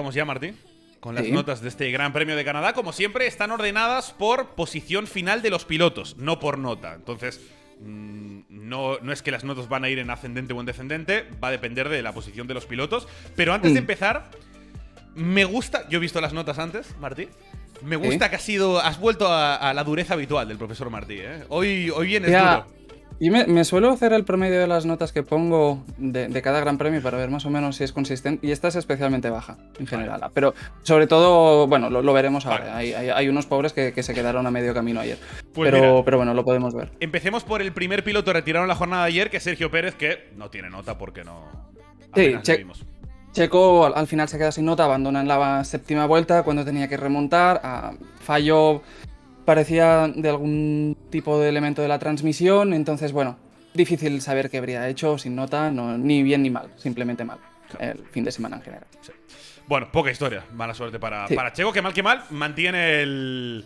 vamos ya, Martín, con las Sí. notas de este Gran Premio de Canadá. Como siempre, están ordenadas por posición final de los pilotos, no por nota. Entonces, no es que las notas van a ir en ascendente o en descendente, va a depender de la posición de los pilotos. Pero antes de empezar, me gusta. Yo he visto las notas antes, Martín. Me gusta que has vuelto a la dureza habitual del profesor Martí, ¿eh? Hoy vienes duro. Yo me suelo hacer el promedio de las notas que pongo de cada Gran Premio para ver más o menos si es consistente. Y esta es especialmente baja, en general. Vale. Pero sobre todo, bueno, lo veremos ahora. Vale. Hay unos pobres que se quedaron a medio camino ayer. Pues pero bueno, lo podemos ver. Empecemos por el primer piloto retirado en la jornada de ayer, que es Sergio Pérez, que no tiene nota porque no... Sí, Checo al final se queda sin nota, abandona en la séptima vuelta cuando tenía que remontar. Fallo... parecía de algún tipo de elemento de la transmisión, entonces, bueno, difícil saber qué habría hecho, sin nota, no, ni bien ni mal, simplemente mal, el fin de semana en general. Sí. Bueno, poca historia, mala suerte para Checo, que mal, mantiene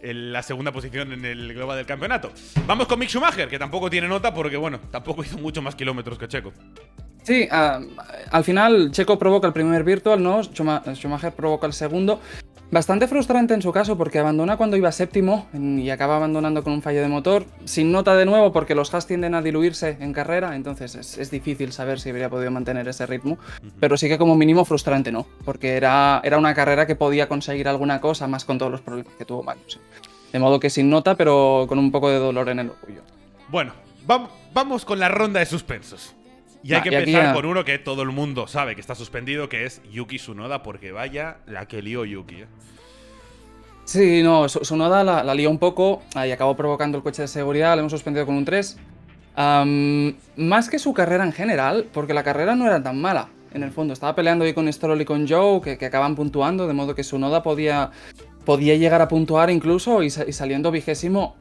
la segunda posición en el global del campeonato. Vamos con Mick Schumacher, que tampoco tiene nota porque, bueno, tampoco hizo mucho más kilómetros que Checo. Sí, al final Checo provoca el primer virtual, ¿no? Schumacher provoca el segundo. Bastante frustrante en su caso porque abandona cuando iba séptimo y acaba abandonando con un fallo de motor, sin nota de nuevo porque los Haas tienden a diluirse en carrera, entonces es difícil saber si habría podido mantener ese ritmo, pero sí que como mínimo frustrante, ¿no? Porque era una carrera que podía conseguir alguna cosa más con todos los problemas que tuvo Magnus. De modo que sin nota, pero con un poco de dolor en el orgullo. Bueno, vamos con la ronda de suspensos. Y hay que empezar con uno que todo el mundo sabe que está suspendido, que es Yuki Tsunoda, porque vaya la que lió Yuki, ¿eh? Sí, no, Tsunoda la lió un poco y acabó provocando el coche de seguridad, le hemos suspendido con un 3. Más que su carrera en general, porque la carrera no era tan mala, en el fondo. Estaba peleando ahí con Stroll y con Joe, que acaban puntuando, de modo que Tsunoda podía llegar a puntuar incluso y saliendo 20º.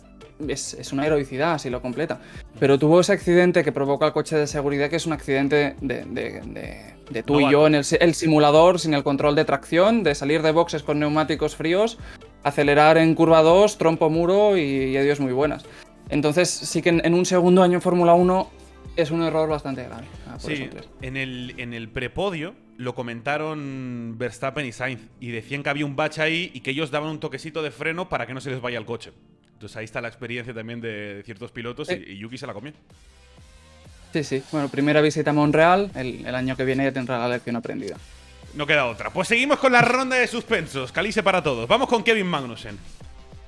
Es una heroicidad si lo completa. Pero tuvo ese accidente que provoca el coche de seguridad, que es un accidente de tú y yo en el simulador, sin el control de tracción, de salir de boxes con neumáticos fríos, acelerar en curva 2, trompo muro y adiós muy buenas. Entonces sí que en un segundo año en Fórmula 1 es un error bastante grave. Sí, en el prepodio lo comentaron Verstappen y Sainz y decían que había un bache ahí y que ellos daban un toquecito de freno para que no se les vaya el coche. Entonces ahí está la experiencia también de ciertos pilotos y Yuki se la comió. Sí. Bueno, primera visita a Montreal. El año que viene ya tendrá la lección aprendida. No queda otra. Pues seguimos con la ronda de suspensos. Calice para todos. Vamos con Kevin Magnussen.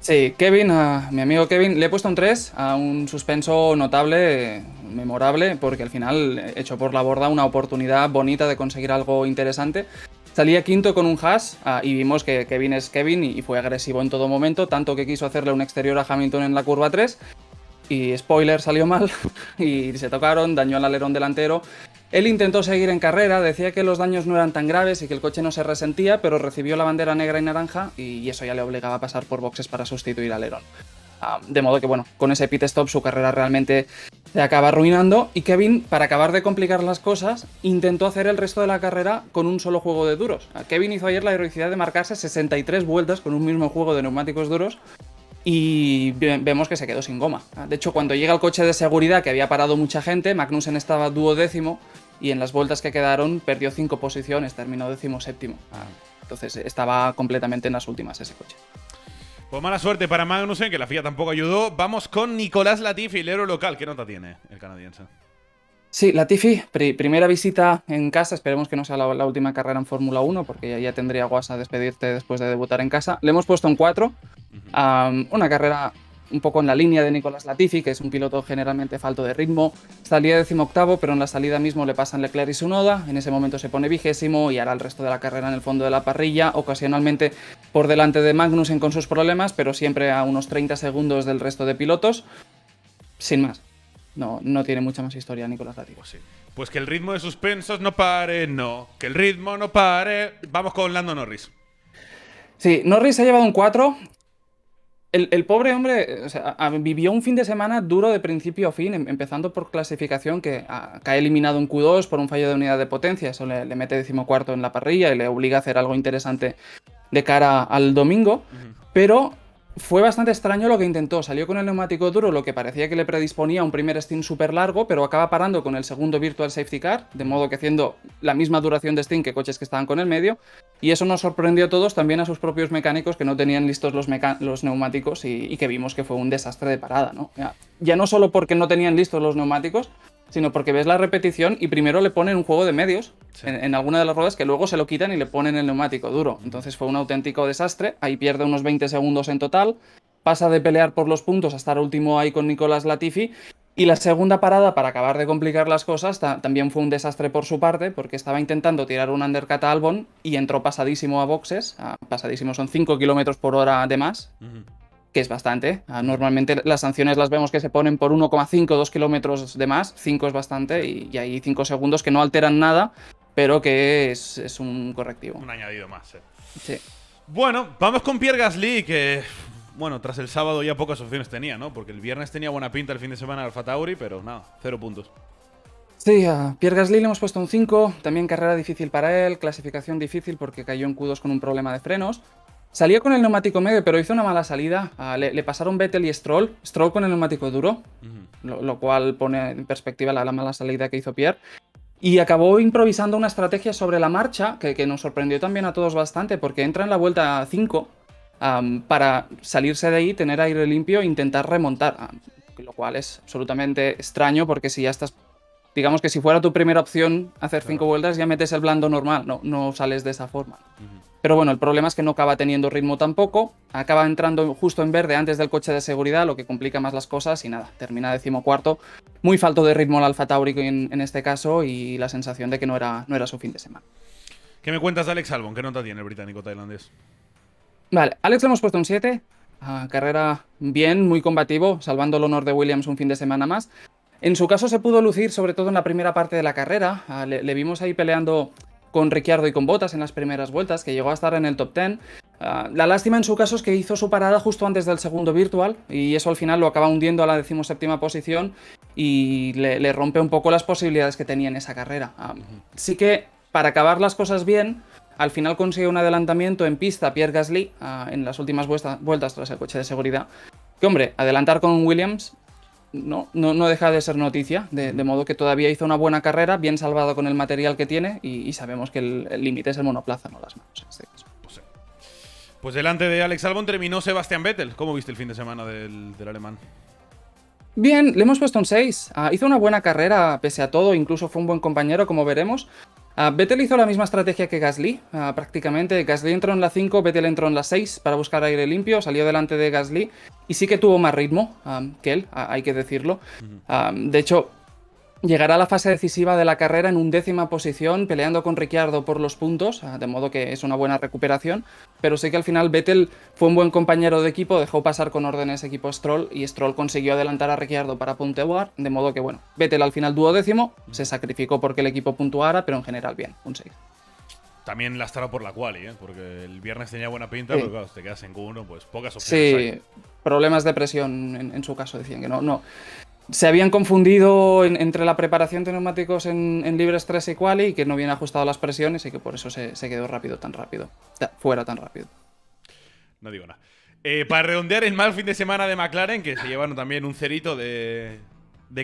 Sí, Kevin, mi amigo Kevin, le he puesto un 3 a un suspenso notable, memorable, porque al final echó por la borda una oportunidad bonita de conseguir algo interesante. Salía quinto con un Haas y vimos que Kevin es Kevin y fue agresivo en todo momento, tanto que quiso hacerle un exterior a Hamilton en la curva 3 y spoiler, salió mal y se tocaron, dañó el alerón delantero. Él intentó seguir en carrera, decía que los daños no eran tan graves y que el coche no se resentía, pero recibió la bandera negra y naranja y eso ya le obligaba a pasar por boxes para sustituir alerón. De modo que, bueno, con ese pit stop su carrera realmente se acaba arruinando y Kevin, para acabar de complicar las cosas, intentó hacer el resto de la carrera con un solo juego de duros. Kevin hizo ayer la heroicidad de marcarse 63 vueltas con un mismo juego de neumáticos duros y vemos que se quedó sin goma. De hecho, cuando llega el coche de seguridad, que había parado mucha gente, Magnussen estaba 12º y en las vueltas que quedaron perdió 5 posiciones, terminó 17º. Entonces estaba completamente en las últimas ese coche. Pues mala suerte para Magnussen, que la FIA tampoco ayudó. Vamos con Nicolás Latifi, el héroe local. ¿Qué nota tiene el canadiense? Sí, Latifi, primera visita en casa. Esperemos que no sea la última carrera en Fórmula 1, porque ya tendría guasa despedirte después de debutar en casa. Le hemos puesto un 4. Una carrera un poco en la línea de Nicolás Latifi, que es un piloto generalmente falto de ritmo. Salía 18º, pero en la salida mismo le pasan Leclerc y Tsunoda. En ese momento se pone 20º y hará el resto de la carrera en el fondo de la parrilla, ocasionalmente por delante de Magnussen con sus problemas, pero siempre a unos 30 segundos del resto de pilotos. Sin más. No tiene mucha más historia Nicolás Latifi. Pues sí. Pues que el ritmo de suspensos no pare, no. Que el ritmo no pare. Vamos con Lando Norris. Sí, Norris ha llevado un 4. El pobre hombre, o sea, vivió un fin de semana duro de principio a fin, empezando por clasificación, que cae eliminado en Q2 por un fallo de unidad de potencia. Eso le mete 14º en la parrilla y le obliga a hacer algo interesante de cara al domingo. Pero Fue bastante extraño lo que intentó. Salió con el neumático duro, lo que parecía que le predisponía a un primer stint súper largo, pero acaba parando con el segundo Virtual Safety Car, de modo que haciendo la misma duración de stint que coches que estaban con el medio. Y eso nos sorprendió a todos, también a sus propios mecánicos que no tenían listos los neumáticos y que vimos que fue un desastre de parada, ¿no? Ya no solo porque no tenían listos los neumáticos, sino porque ves la repetición y primero le ponen un juego de medios en alguna de las ruedas que luego se lo quitan y le ponen el neumático duro. Entonces fue un auténtico desastre. Ahí pierde unos 20 segundos en total. Pasa de pelear por los puntos a estar último ahí con Nicolás Latifi. Y la segunda parada, para acabar de complicar las cosas, también fue un desastre por su parte, porque estaba intentando tirar un undercut a Albon y entró pasadísimo a boxes. Pasadísimo, son 5 kilómetros por hora de más. Que es bastante. Normalmente las sanciones las vemos que se ponen por 1,5, 2 kilómetros de más. 5 es bastante y hay 5 segundos que no alteran nada, pero que es un correctivo. Un añadido más, Sí. Bueno, vamos con Pierre Gasly, que, bueno, tras el sábado ya pocas opciones tenía, ¿no? Porque el viernes tenía buena pinta el fin de semana Alfa Tauri, pero nada, 0 puntos. Sí, a Pierre Gasly le hemos puesto un 5. También carrera difícil para él, clasificación difícil porque cayó en Q2 con un problema de frenos. Salía con el neumático medio, pero hizo una mala salida. Le pasaron Vettel y Stroll. Stroll con el neumático duro, lo cual pone en perspectiva la mala salida que hizo Pierre. Y acabó improvisando una estrategia sobre la marcha que nos sorprendió también a todos bastante, porque entra en la vuelta 5 para salirse de ahí, tener aire limpio e intentar remontar. Lo cual es absolutamente extraño, porque si ya estás... Digamos que si fuera tu primera opción hacer 5 vueltas, ya metes el blando normal, no sales de esa forma. Pero bueno, el problema es que no acaba teniendo ritmo tampoco, acaba entrando justo en verde antes del coche de seguridad, lo que complica más las cosas y nada, termina 14º. Muy falto de ritmo el Alfa Tauri en este caso y la sensación de que no era su fin de semana. ¿Qué me cuentas de Alex Albon? ¿Qué nota tiene el británico tailandés? Vale, Alex le hemos puesto un 7, carrera bien, muy combativo, salvando el honor de Williams un fin de semana más. En su caso se pudo lucir sobre todo en la primera parte de la carrera, le vimos ahí peleando con Ricciardo y con Bottas en las primeras vueltas, que llegó a estar en el top 10. La lástima en su caso es que hizo su parada justo antes del segundo virtual y eso al final lo acaba hundiendo a la 17ª posición y le rompe un poco las posibilidades que tenía en esa carrera. Sí que para acabar las cosas bien, al final consigue un adelantamiento en pista Pierre Gasly en las últimas vueltas tras el coche de seguridad. Que hombre, adelantar con Williams... No deja de ser noticia, de modo que todavía hizo una buena carrera, bien salvado con el material que tiene y sabemos que el límite es el monoplaza, no las manos en este caso. Pues delante de Alex Albon terminó Sebastian Vettel. ¿Cómo viste el fin de semana del alemán? Bien, le hemos puesto un 6. Hizo una buena carrera pese a todo, incluso fue un buen compañero, como veremos. Vettel hizo la misma estrategia que Gasly, prácticamente. Gasly entró en la 5, Vettel entró en la 6 para buscar aire limpio, salió delante de Gasly y sí que tuvo más ritmo que él, hay que decirlo. De hecho, llegará a la fase decisiva de la carrera en 11ª posición, peleando con Ricciardo por los puntos, de modo que es una buena recuperación, pero sí que al final Vettel fue un buen compañero de equipo, dejó pasar con órdenes equipo Stroll y Stroll consiguió adelantar a Ricciardo para puntuar, de modo que bueno, Vettel al final 12º, se sacrificó porque el equipo puntuara, pero en general bien, un 6. También lastrado por la quali, porque el viernes tenía buena pinta, pero claro, si te quedas en Q1, pues pocas opciones hay. Sí, problemas de presión en su caso, decían que no. Se habían confundido entre la preparación de neumáticos en libres 3 y quali y que no habían ajustado las presiones y que por eso se quedó fuera tan rápido. No digo nada. Para redondear el mal fin de semana de McLaren, que se llevaron también un cerito de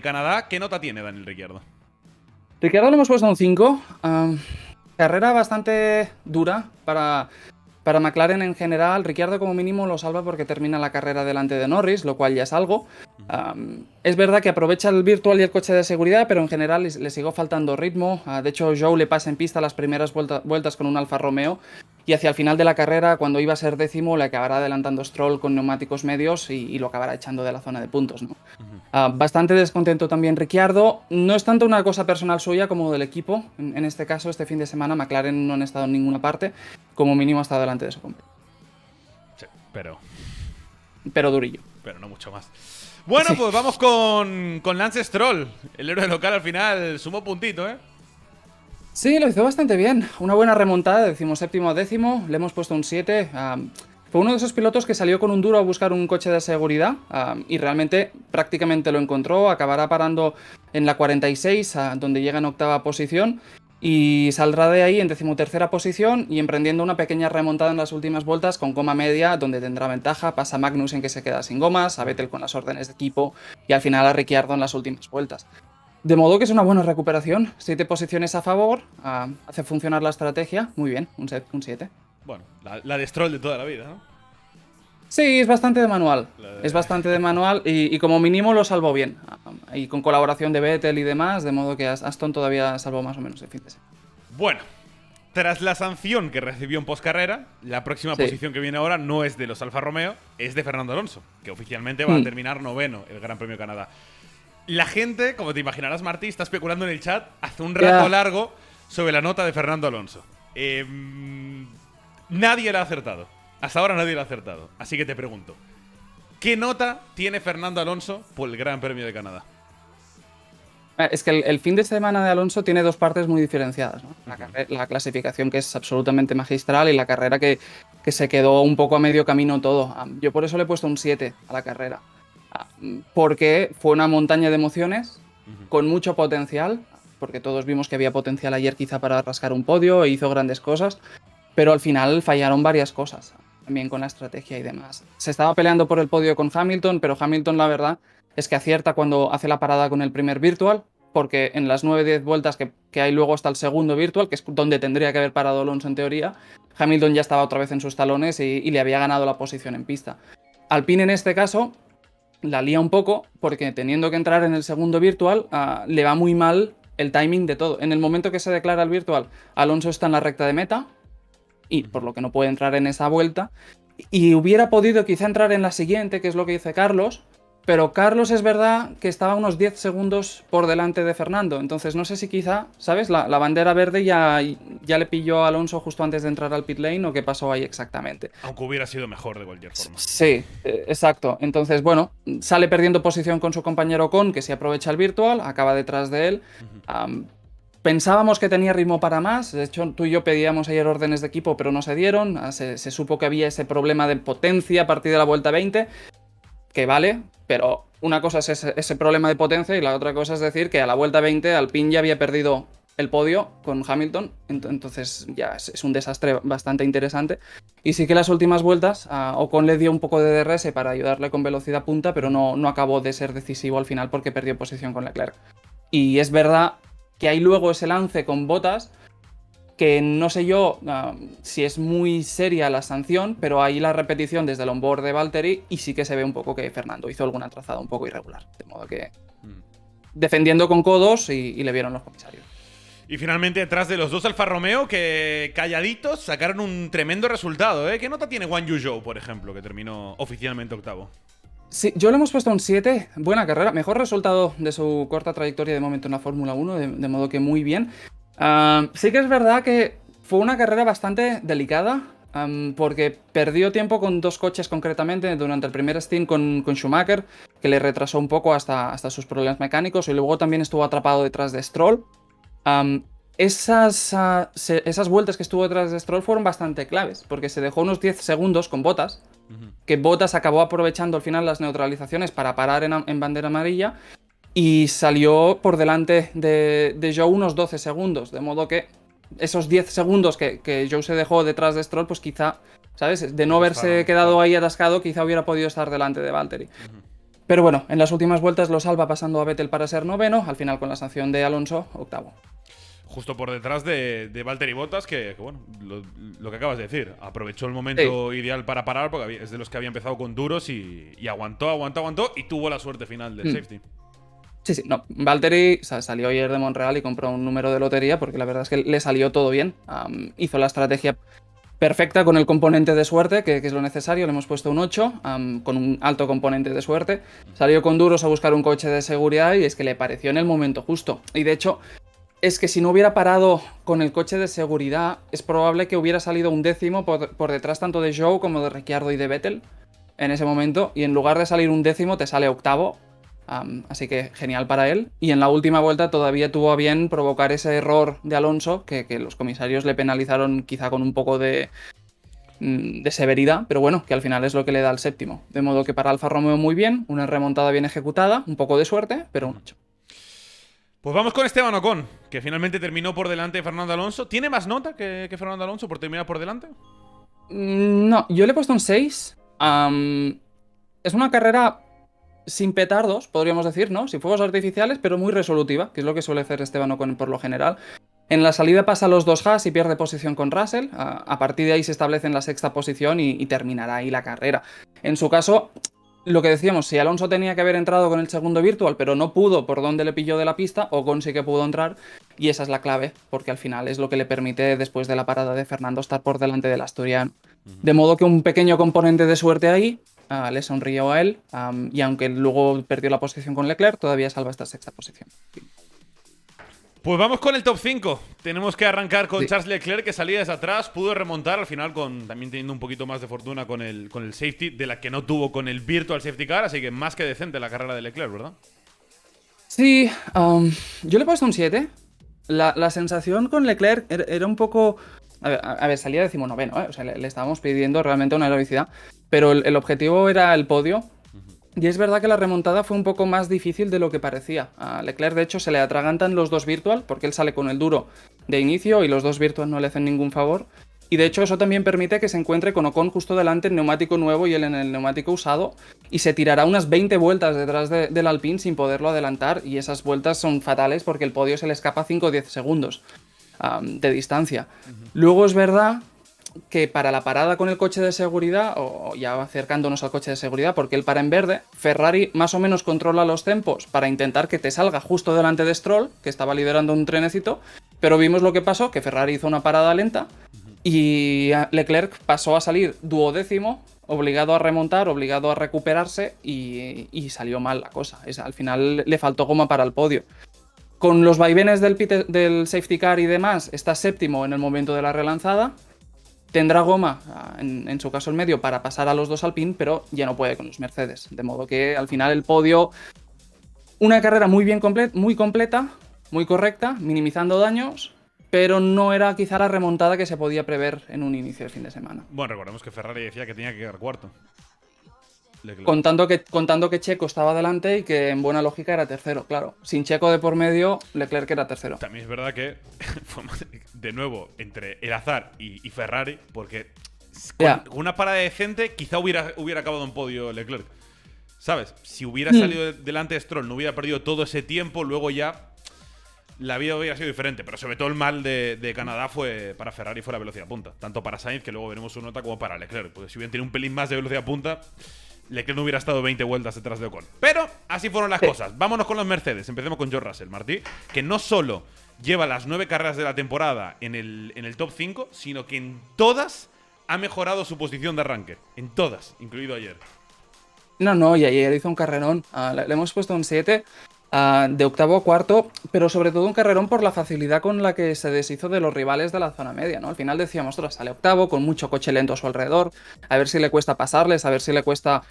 Canadá, ¿qué nota tiene Daniel Ricciardo? Ricciardo le hemos puesto un 5. Carrera bastante dura para McLaren en general. Ricciardo como mínimo lo salva porque termina la carrera delante de Norris, lo cual ya es algo. Es verdad que aprovecha el virtual y el coche de seguridad, pero en general le siguió faltando ritmo. De hecho, Zhou le pasa en pista las primeras vueltas con un Alfa Romeo y hacia el final de la carrera, cuando iba a ser 10º, le acabará adelantando Stroll con neumáticos medios y lo acabará echando de la zona de puntos, ¿no? Bastante descontento también Ricciardo. No es tanto una cosa personal suya como del equipo. En este caso, este fin de semana McLaren no han estado en ninguna parte. Como mínimo ha estado delante de su compañero. Sí, pero durillo. Pero no mucho más. Bueno, sí. Pues vamos con Lance Stroll. El héroe local al final sumó puntito, ¿eh? Sí, lo hizo bastante bien. Una buena remontada, 17º a 10º. Le hemos puesto un 7. Fue uno de esos pilotos que salió con un duro a buscar un coche de seguridad y realmente prácticamente lo encontró. Acabará parando en la 46, donde llega en 8ª posición. y saldrá de ahí en 13ª posición y emprendiendo una pequeña remontada en las últimas vueltas con goma media, donde tendrá ventaja. Pasa a Magnussen, que se queda sin gomas, a Vettel con las órdenes de equipo y al final a Ricciardo en las últimas vueltas. De modo que es una buena recuperación. 7 posiciones a favor, hace funcionar la estrategia. Muy bien, un 7. Bueno, la de Stroll de toda la vida, ¿no? Sí, es bastante de manual. La Es bastante de manual y como mínimo lo salvó bien. Y con colaboración de Vettel y demás, de modo que Aston todavía salvó más o menos el fin de semana. Bueno, tras la sanción que recibió en poscarrera, la próxima Sí. posición que viene ahora no es de los Alfa Romeo, es de Fernando Alonso, que oficialmente va a terminar noveno el Gran Premio de Canadá. La gente, como te imaginarás, Martí, está especulando en el chat hace un rato Ya. largo sobre la nota de Fernando Alonso. Nadie la ha acertado. Hasta ahora nadie la ha acertado. Así que te pregunto, ¿qué nota tiene Fernando Alonso por el Gran Premio de Canadá? Es que el fin de semana de Alonso tiene dos partes muy diferenciadas, ¿no? La clasificación, que es absolutamente magistral, y la carrera que se quedó un poco a medio camino todo. Yo por eso le he puesto un 7 a la carrera. Porque fue una montaña de emociones con mucho potencial, porque todos vimos que había potencial ayer quizá para rascar un podio e hizo grandes cosas, pero al final fallaron varias cosas, también con la estrategia y demás. Se estaba peleando por el podio con Hamilton, pero Hamilton, la verdad, es que acierta cuando hace la parada con el primer virtual, porque en las 9-10 vueltas que hay luego hasta el segundo virtual, que es donde tendría que haber parado Alonso en teoría, Hamilton ya estaba otra vez en sus talones y le había ganado la posición en pista. Alpine en este caso la lía un poco porque teniendo que entrar en el segundo virtual le va muy mal el timing de todo. En el momento que se declara el virtual, Alonso está en la recta de meta y por lo que no puede entrar en esa vuelta, y hubiera podido quizá entrar en la siguiente, que es lo que dice Carlos, pero Carlos es verdad que estaba unos 10 segundos por delante de Fernando, entonces no sé si quizá, ¿sabes? La bandera verde ya le pilló a Alonso justo antes de entrar al pit lane, o qué pasó ahí exactamente. Aunque hubiera sido mejor de cualquier forma. Sí, exacto. Entonces, bueno, sale perdiendo posición con su compañero Ocon, que se aprovecha el virtual, acaba detrás de él. Pensábamos que tenía ritmo para más. De hecho, tú y yo pedíamos ayer órdenes de equipo, pero no se dieron. Se supo que había ese problema de potencia a partir de la vuelta 20, que vale, pero una cosa es ese problema de potencia y la otra cosa es decir que a la vuelta 20 Alpine ya había perdido el podio con Hamilton, entonces ya es un desastre bastante interesante. Y sí que las últimas vueltas Ocon le dio un poco de DRS para ayudarle con velocidad punta, pero no acabó de ser decisivo al final porque perdió posición con Leclerc. Y es verdad que hay luego ese lance con Bottas, que no sé yo si es muy seria la sanción, pero ahí la repetición desde el onboard de Valtteri y sí que se ve un poco que Fernando hizo alguna trazada un poco irregular, de modo que defendiendo con codos y le vieron los comisarios. Y finalmente, detrás de los dos Alfa Romeo, que calladitos sacaron un tremendo resultado, ¿eh? ¿Qué nota tiene Guan Yu Zhou, por ejemplo, que terminó oficialmente octavo? Sí, yo le hemos puesto un 7, buena carrera, mejor resultado de su corta trayectoria de momento en la Fórmula 1, de modo que muy bien. Sí que es verdad que fue una carrera bastante delicada, porque perdió tiempo con dos coches concretamente durante el primer stint con Schumacher, que le retrasó un poco hasta sus problemas mecánicos, y luego también estuvo atrapado detrás de Stroll. Esas vueltas que estuvo detrás de Stroll fueron bastante claves, porque se dejó unos 10 segundos con Bottas, que Bottas acabó aprovechando al final las neutralizaciones para parar en bandera amarilla, y salió por delante de Zhou unos 12 segundos, de modo que esos 10 segundos que Zhou se dejó detrás de Stroll, pues quizá, ¿sabes? De no haberse quedado ahí atascado, quizá hubiera podido estar delante de Valtteri. Pero bueno, en las últimas vueltas lo salva pasando a Vettel para ser noveno, al final con la sanción de Alonso, octavo. Justo por detrás de Valtteri Bottas, que bueno, lo que acabas de decir, aprovechó el momento ideal para parar, porque es de los que había empezado con duros y aguantó, y tuvo la suerte final del safety. Sí, no, Valtteri salió ayer de Montreal y compró un número de lotería, porque la verdad es que le salió todo bien. Hizo la estrategia perfecta con el componente de suerte, que es lo necesario, le hemos puesto un 8, con un alto componente de suerte. Salió con duros a buscar un coche de seguridad y es que le pareció en el momento justo. Y de hecho, es que si no hubiera parado con el coche de seguridad, es probable que hubiera salido un décimo por detrás tanto de Zhou como de Ricciardo y de Vettel en ese momento, y en lugar de salir un décimo te sale octavo. Así que genial para él. Y en la última vuelta todavía tuvo a bien provocar ese error de Alonso, que los comisarios le penalizaron quizá con un poco de severidad, pero bueno, que al final es lo que le da el séptimo. De modo que para Alfa Romeo muy bien, una remontada bien ejecutada, un poco de suerte, pero un 8. Pues vamos con Esteban Ocon, que finalmente terminó por delante de Fernando Alonso. ¿Tiene más nota que Fernando Alonso por terminar por delante? No, yo le he puesto un 6. Es una carrera sin petardos, podríamos decir, ¿no? Sin fuegos artificiales, pero muy resolutiva, que es lo que suele hacer Esteban Ocon por lo general. En la salida pasa los 2 Haas y pierde posición con Russell. A partir de ahí se establece en la 6ª posición y terminará ahí la carrera. En su caso, lo que decíamos, si Alonso tenía que haber entrado con el segundo virtual, pero no pudo por donde le pilló de la pista, Ocon sí que pudo entrar, y esa es la clave, porque al final es lo que le permite, después de la parada de Fernando, estar por delante del asturiano. De modo que un pequeño componente de suerte ahí le sonrió a él, y aunque luego perdió la posición con Leclerc, todavía salva esta 6ª posición. Pues vamos con el top 5. Tenemos que arrancar con Charles Leclerc, que salía desde atrás, pudo remontar al final, también teniendo un poquito más de fortuna con el safety, de la que no tuvo con el virtual safety car, así que más que decente la carrera de Leclerc, ¿verdad? Sí, yo le he puesto un 7. La sensación con Leclerc era un poco... A ver, salía 19º, ¿eh? O sea, le estábamos pidiendo realmente una heroicidad, pero el objetivo era el podio. Y es verdad que la remontada fue un poco más difícil de lo que parecía. A Leclerc, de hecho, se le atragantan los 2 virtual, porque él sale con el duro de inicio y los 2 virtual no le hacen ningún favor. Y de hecho eso también permite que se encuentre con Ocon justo delante, el neumático nuevo y él en el neumático usado, y se tirará unas 20 vueltas detrás del Alpine sin poderlo adelantar, y esas vueltas son fatales porque el podio se le escapa 5 o 10 segundos de distancia. Luego es verdad que para la parada con el coche de seguridad, o ya acercándonos al coche de seguridad, porque él para en verde, Ferrari más o menos controla los tempos para intentar que te salga justo delante de Stroll, que estaba liderando un trenecito, pero vimos lo que pasó, que Ferrari hizo una parada lenta y Leclerc pasó a salir 12º, obligado a remontar, obligado a recuperarse y salió mal la cosa. Al final le faltó goma para el podio. Con los vaivenes del safety car y demás, está 7º en el momento de la relanzada. Tendrá goma, en su caso el medio, para pasar a los 2 Alpine, pero ya no puede con los Mercedes. De modo que al final el podio, una carrera muy completa, muy correcta, minimizando daños, pero no era quizá la remontada que se podía prever en un inicio de fin de semana. Bueno, recordemos que Ferrari decía que tenía que quedar cuarto. Contando que Checo estaba delante y que en buena lógica era tercero, claro. Sin Checo de por medio, Leclerc era tercero. También es verdad que fue de nuevo entre el azar y Ferrari, porque con una parada decente quizá hubiera acabado en podio Leclerc. ¿Sabes? Si hubiera salido delante de Stroll, no hubiera perdido todo ese tiempo, luego ya la vida hubiera sido diferente. Pero sobre todo el mal de Canadá fue para Ferrari, fue la velocidad punta. Tanto para Sainz, que luego veremos su nota, como para Leclerc. Porque si hubieran tenido un pelín más de velocidad punta, Leclerc no hubiera estado 20 vueltas detrás de Ocon. Pero así fueron las cosas. Vámonos con los Mercedes. Empecemos con George Russell, Martí, que no solo lleva las 9 carreras de la temporada en el top 5, sino que en todas ha mejorado su posición de arranque. En todas, incluido ayer. No, y ayer hizo un carrerón. Le hemos puesto un 7 de octavo a cuarto, pero sobre todo un carrerón por la facilidad con la que se deshizo de los rivales de la zona media, ¿no? Al final decíamos, ostras, sale octavo, con mucho coche lento a su alrededor, a ver si le cuesta pasarles, a ver si le cuesta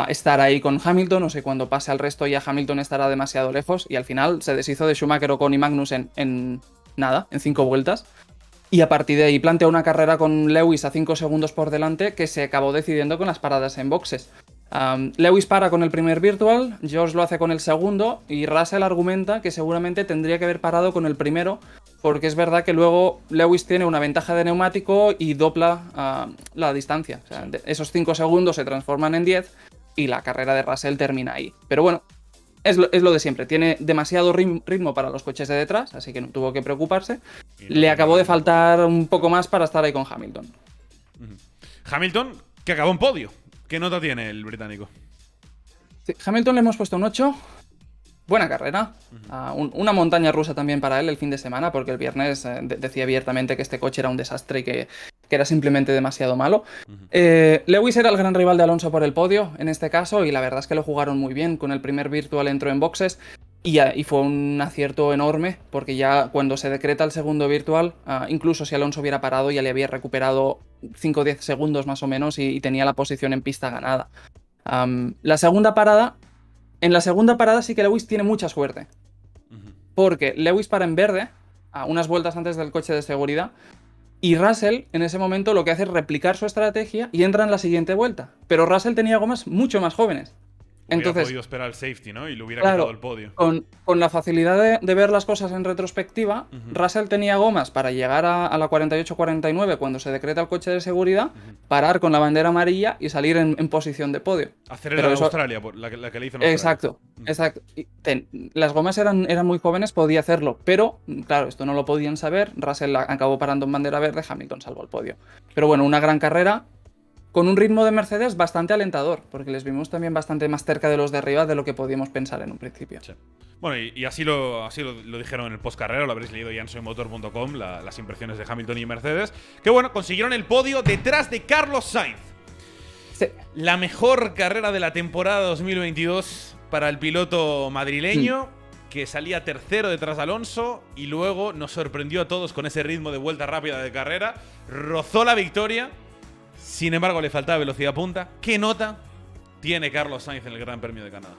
estar ahí con Hamilton, no sé, cuando pase al resto ya Hamilton estará demasiado lejos, y al final se deshizo de Schumacher, Ocon y Magnussen en 5 vueltas. Y a partir de ahí planteó una carrera con Lewis a 5 segundos por delante que se acabó decidiendo con las paradas en boxes. Lewis para con el primer virtual, George lo hace con el segundo y Russell argumenta que seguramente tendría que haber parado con el primero, porque es verdad que luego Lewis tiene una ventaja de neumático y dobla la distancia. O sea, esos 5 segundos se transforman en 10 y la carrera de Russell termina ahí. Pero bueno, es lo de siempre. Tiene demasiado ritmo para los coches de detrás, así que no tuvo que preocuparse. Le acabó de faltar un poco más para estar ahí con Hamilton. Hamilton, que acabó en podio. ¿Qué nota tiene el británico? Sí, Hamilton le hemos puesto un 8. Buena carrera. Una montaña rusa también para él el fin de semana, porque el viernes decía abiertamente que este coche era un desastre y que era simplemente demasiado malo. Lewis era el gran rival de Alonso por el podio, en este caso, y la verdad es que lo jugaron muy bien. Con el primer virtual entró en boxes y fue un acierto enorme, porque ya cuando se decreta el segundo virtual, incluso si Alonso hubiera parado, ya le había recuperado 5 o 10 segundos más o menos y tenía la posición en pista ganada. En la segunda parada sí que Lewis tiene mucha suerte, porque Lewis para en verde, a unas vueltas antes del coche de seguridad, y Russell en ese momento lo que hace es replicar su estrategia y entra en la siguiente vuelta. Pero Russell tenía gomas mucho más jóvenes. Hubiera Entonces, podido esperar el safety, ¿no? Y le hubiera claro, quitado el podio. con la facilidad de ver las cosas en retrospectiva, Russell tenía gomas para llegar a la 48-49 cuando se decreta el coche de seguridad, parar con la bandera amarilla y salir en posición de podio. Hacer Pero en eso, Australia, la que le hizo en Australia. exacto, exacto. Las gomas eran muy jóvenes, podía hacerlo, pero claro, esto no lo podían saber. Russell acabó parando en bandera verde, Hamilton salvó el podio. Pero bueno, una gran carrera con un ritmo de Mercedes bastante alentador, porque les vimos también bastante más cerca de los de arriba de lo que podíamos pensar en un principio. Sí. Bueno, y así lo dijeron en el post-carrera, lo habréis leído ya en soymotor.com, las impresiones de Hamilton y Mercedes, que bueno, consiguieron el podio detrás de Carlos Sainz. Sí. La mejor carrera de la temporada 2022 para el piloto madrileño, que salía tercero detrás de Alonso y luego nos sorprendió a todos con ese ritmo de vuelta rápida de carrera, rozó la victoria. Sin embargo, le faltaba velocidad punta. ¿Qué nota tiene Carlos Sainz en el Gran Premio de Canadá?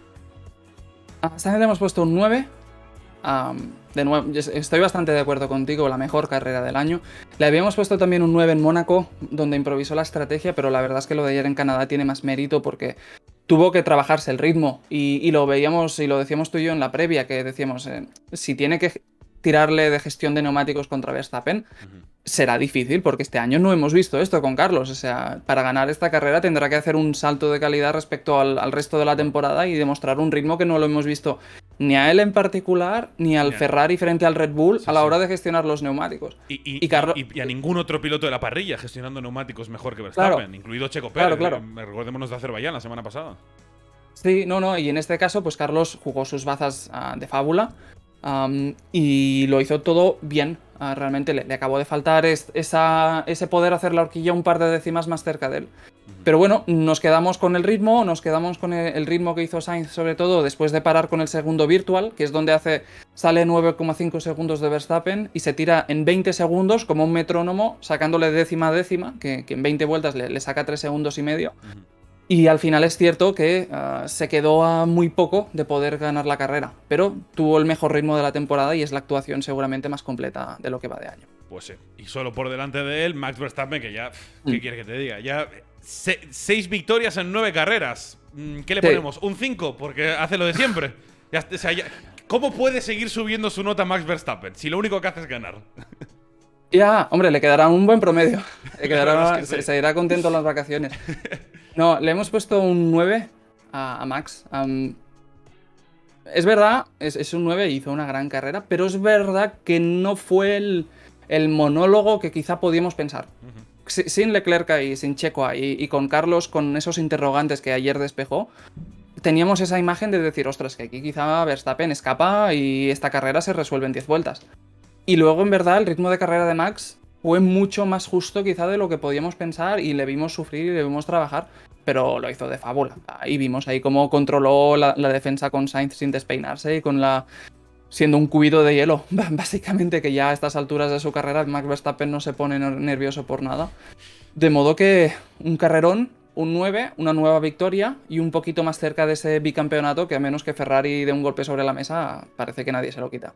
A Sainz le hemos puesto un 9. De nuevo, estoy bastante de acuerdo contigo, la mejor carrera del año. Le habíamos puesto también un 9 en Mónaco, donde improvisó la estrategia, pero la verdad es que lo de ayer en Canadá tiene más mérito porque tuvo que trabajarse el ritmo. Y lo veíamos y lo decíamos tú y yo en la previa, que decíamos, si tiene que tirarle de gestión de neumáticos contra Verstappen, será difícil, porque este año no hemos visto esto con Carlos. O sea, para ganar esta carrera tendrá que hacer un salto de calidad respecto al resto de la temporada y demostrar un ritmo que no lo hemos visto ni a él en particular, ni al Ferrari frente al Red Bull a la hora de gestionar los neumáticos. Y a ningún otro piloto de la parrilla gestionando neumáticos mejor que Verstappen, Claro, incluido Checo Pérez. claro. Recordémonos de Azerbaiyán la semana pasada. Sí, no, y en este caso, pues Carlos jugó sus bazas de fábula y lo hizo todo bien. Realmente le acabó de faltar ese poder hacer la horquilla un par de décimas más cerca de él. Pero bueno, nos quedamos con el ritmo, nos quedamos con el ritmo que hizo Sainz, sobre todo después de parar con el segundo virtual, que es donde sale 9,5 segundos de Verstappen y se tira en 20 segundos como un metrónomo, sacándole décima a décima, que en 20 vueltas le saca 3 segundos y medio. Y al final es cierto que se quedó a muy poco de poder ganar la carrera, pero tuvo el mejor ritmo de la temporada y es la actuación seguramente más completa de lo que va de año. Pues sí. Y solo por delante de él, Max Verstappen, que ya, ¿qué quieres que te diga? Ya 6 victorias en 9 carreras. ¿Qué le ponemos? ¿Un 5? Porque hace lo de siempre. O sea, ¿cómo puede seguir subiendo su nota Max Verstappen si lo único que hace es ganar? Ya, hombre, le quedará un buen promedio. Es que sí. Se irá contento en las vacaciones. No, le hemos puesto un 9 a Max. Es verdad, es un 9 y hizo una gran carrera, pero es verdad que no fue el monólogo que quizá podíamos pensar. Sin Leclerc ahí, sin Checo ahí, y con Carlos con esos interrogantes que ayer despejó, teníamos esa imagen de decir, ostras, que aquí quizá Verstappen escapa y esta carrera se resuelve en 10 vueltas. Y luego, en verdad, el ritmo de carrera de Max fue mucho más justo quizá de lo que podíamos pensar y le vimos sufrir y le vimos trabajar, pero lo hizo de fábula. Y vimos ahí cómo controló la defensa con Sainz sin despeinarse y siendo un cubito de hielo, básicamente, que ya a estas alturas de su carrera Max Verstappen no se pone nervioso por nada. De modo que un carrerón, un 9, una nueva victoria y un poquito más cerca de ese bicampeonato que a menos que Ferrari dé un golpe sobre la mesa, parece que nadie se lo quita.